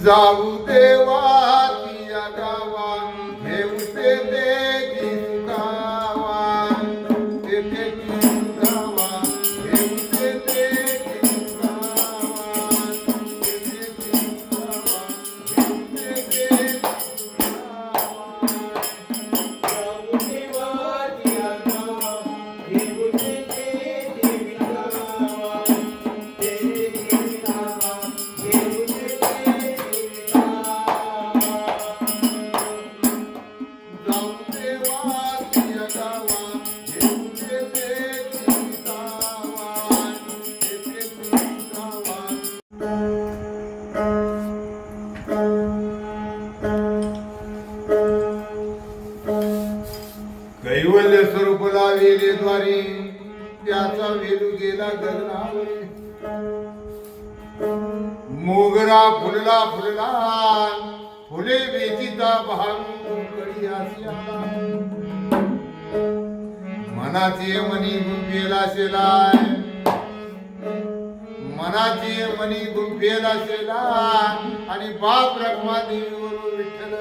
जाऊ देवाच्या गावा घेऊते देगी सुखावा तेथे सुखावा घेऊते देगी सुखावा तेथे सुखावा घेऊते देगी सुखावा जाऊ देवाच्या गावा घेऊते देगी सुखावा तेथे सुखावा कैवल्य स्वरूप लाविले द्वारी त्याचा वेलू गेला गगनावरी मोगरा फुलला फुलला फुले वेचिता भांगू कळी आसियाला मनाचे मनी गुंफेला शेलाय मनाचे मनी गुंफेला शेला आणि बाप रखमा देवीवर विठ्ठल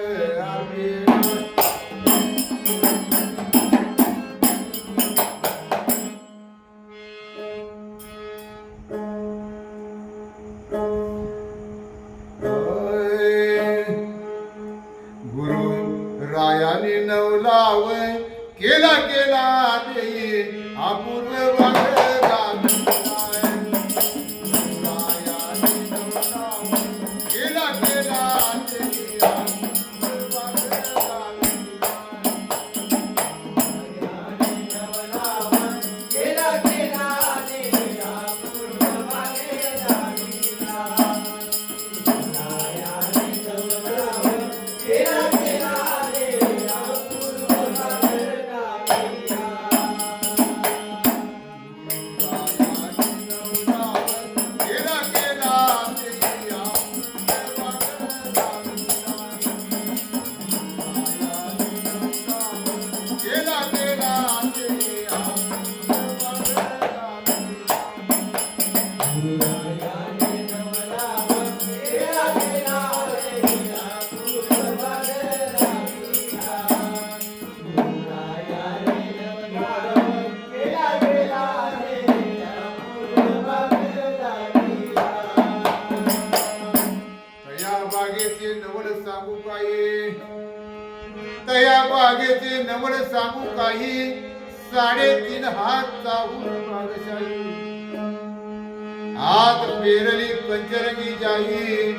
आले गुरु रायाने नवलाव केला केला देई अपूर्व वागदान रायाने नवलाव केला केला देई अपूर्व वागदान रायाने नवलाव केला केला देई अपूर्व वागदान तया बागेचे नवल सांगू काही 3.5 हात चाहून बागशाही हात पेरली पंचरंगी जाई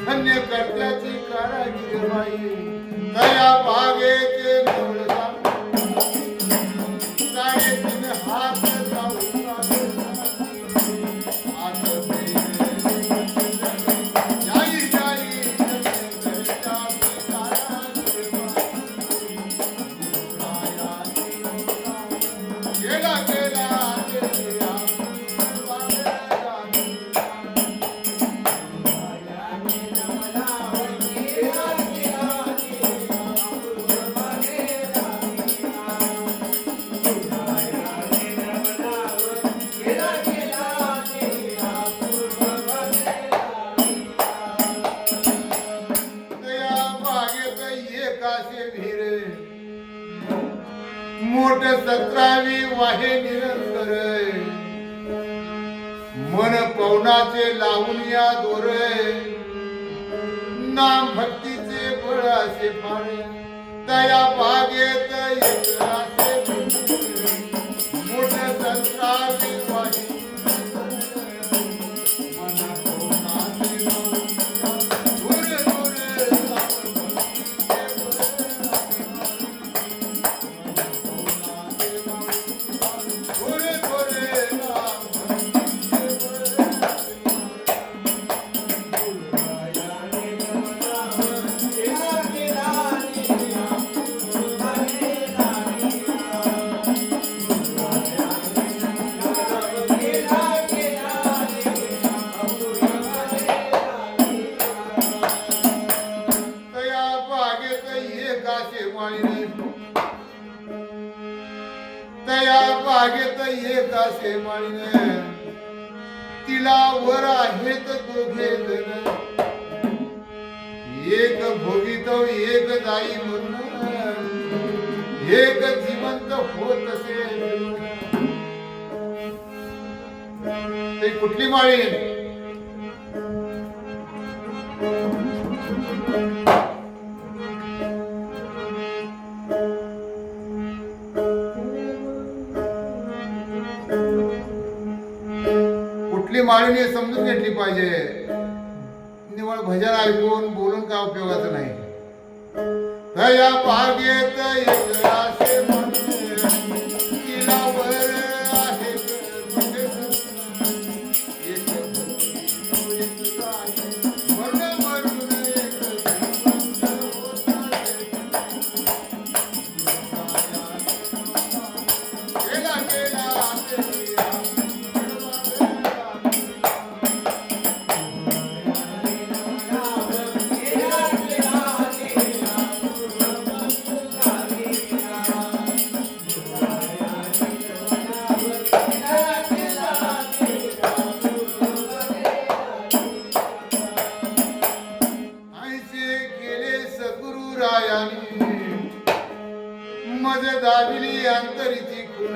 धन्य कर्त्याची कारागीर बाई तया बागेचे नवल सांगू 3.5 हात चाहून मोठ 17वी वाहे निरंतर मन पवनाचे लावून या दोरे नाम भक्तीचे बळ असे फारे तया बागेत एकरासे मोठ 17वी वाहे तया बागेत एकासे माळीने तिला वर आहेत दोघे जण, एक भोगितो एक जाई म्हणून, एक जिवंत होत असे. ते कुठली माळी? कुठली माळीने समजून घेतली पाहिजे. निवळ भजन ऐकून बोलून काय उपयोगाचं नाही. या बागेत असे म्हणून तिला वर आहे मज दाविली अंतरीची खुण,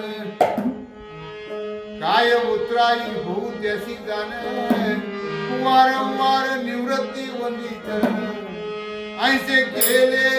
काय उतराई होऊ त्यासी जाण, वारंवार निवृत्ती वंदित, ऐसे केले